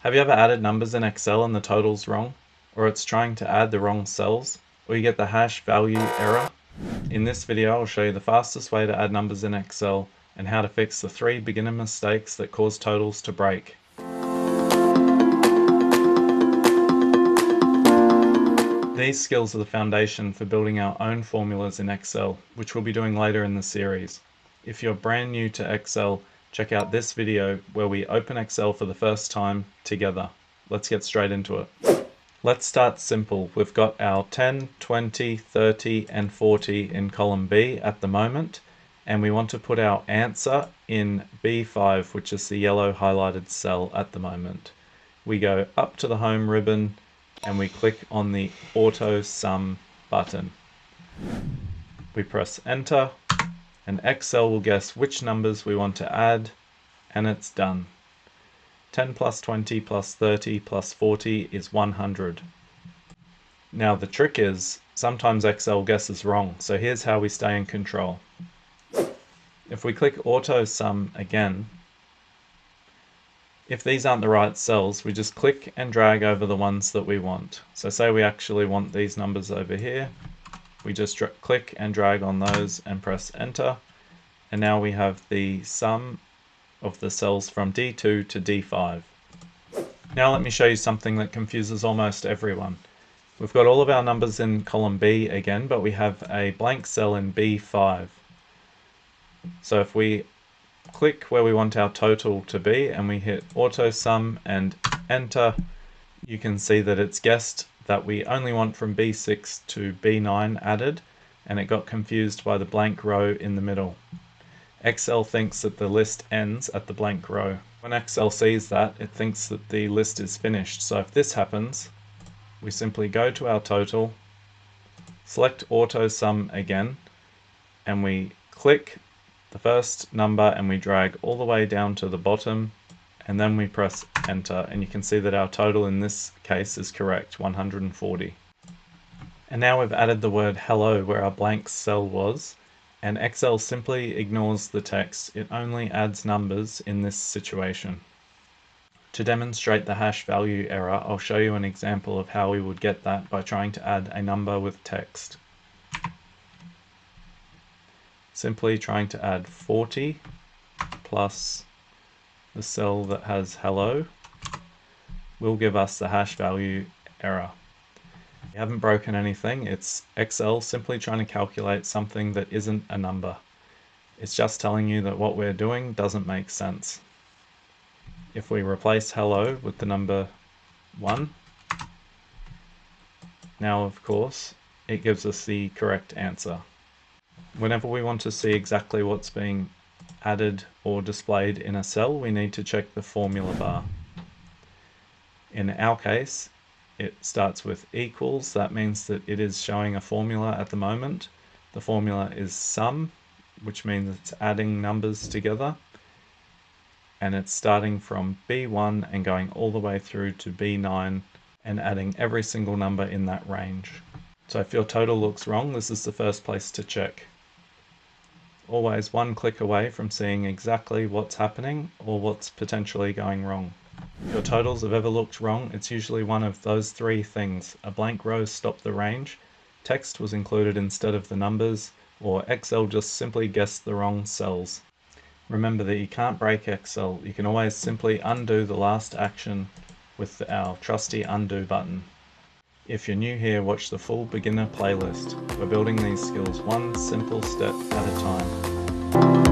Have you ever added numbers in Excel and the total's wrong? Or it's trying to add the wrong cells? Or you get the hash value error? In this video, I'll show you the fastest way to add numbers in Excel and how to fix the 3 beginner mistakes that cause totals to break. These skills are the foundation for building our own formulas in Excel, which we'll be doing later in the series. If you're brand new to Excel, check out this video where we open Excel for the first time together. Let's get straight into it. Let's start simple. We've got our 10, 20, 30 and 40 in column B at the moment, and we want to put our answer in B5, which is the yellow highlighted cell at the moment. We go up to the home ribbon and we click on the AutoSum button. We press enter and Excel will guess which numbers we want to add, and it's done. 10 plus 20 plus 30 plus 40 is 100. Now the trick is, sometimes Excel guesses wrong, so here's how we stay in control. If we click AutoSum again, if these aren't the right cells, we just click and drag over the ones that we want. So say we actually want these numbers over here, we just click and drag on those and press enter, and now we have the sum of the cells from D2 to D5. Now let me show you something that confuses almost everyone. We've got all of our numbers in column B again, but we have a blank cell in B5. So if we click where we want our total to be and we hit AutoSum and enter, you can see that it's guessed that we only want from B6 to B9 added, and it got confused by the blank row in the middle. Excel thinks that the list ends at the blank row. When Excel sees that, it thinks that the list is finished. So if this happens, we simply go to our total, select AutoSum again, and we click the first number and we drag all the way down to the bottom, and then we press enter, and you can see that our total in this case is correct, 140. And now we've added the word hello where our blank cell was, and Excel simply ignores the text. It only adds numbers in this situation. To demonstrate the hash value error, I'll show you an example of how we would get that by trying to add a number with text. Simply trying to add 40 plus the cell that has hello will give us the hash value error. We haven't broken anything, it's Excel simply trying to calculate something that isn't a number. It's just telling you that what we're doing doesn't make sense. If we replace hello with the number 1, now of course it gives us the correct answer. Whenever we want to see exactly what's being added or displayed in a cell, we need to check the formula bar. In our case, it starts with equals. That means that it is showing a formula at the moment. The formula is sum, which means it's adding numbers together. And it's starting from B1 and going all the way through to B9 and adding every single number in that range. So if your total looks wrong, this is the first place to check. Always one click away from seeing exactly what's happening or what's potentially going wrong. If your totals have ever looked wrong, it's usually one of those 3 things. A blank row stopped the range, text was included instead of the numbers, or Excel just simply guessed the wrong cells. Remember that you can't break Excel. You can always simply undo the last action with our trusty undo button. If you're new here, watch the full beginner playlist. We're building these skills one simple step at a time.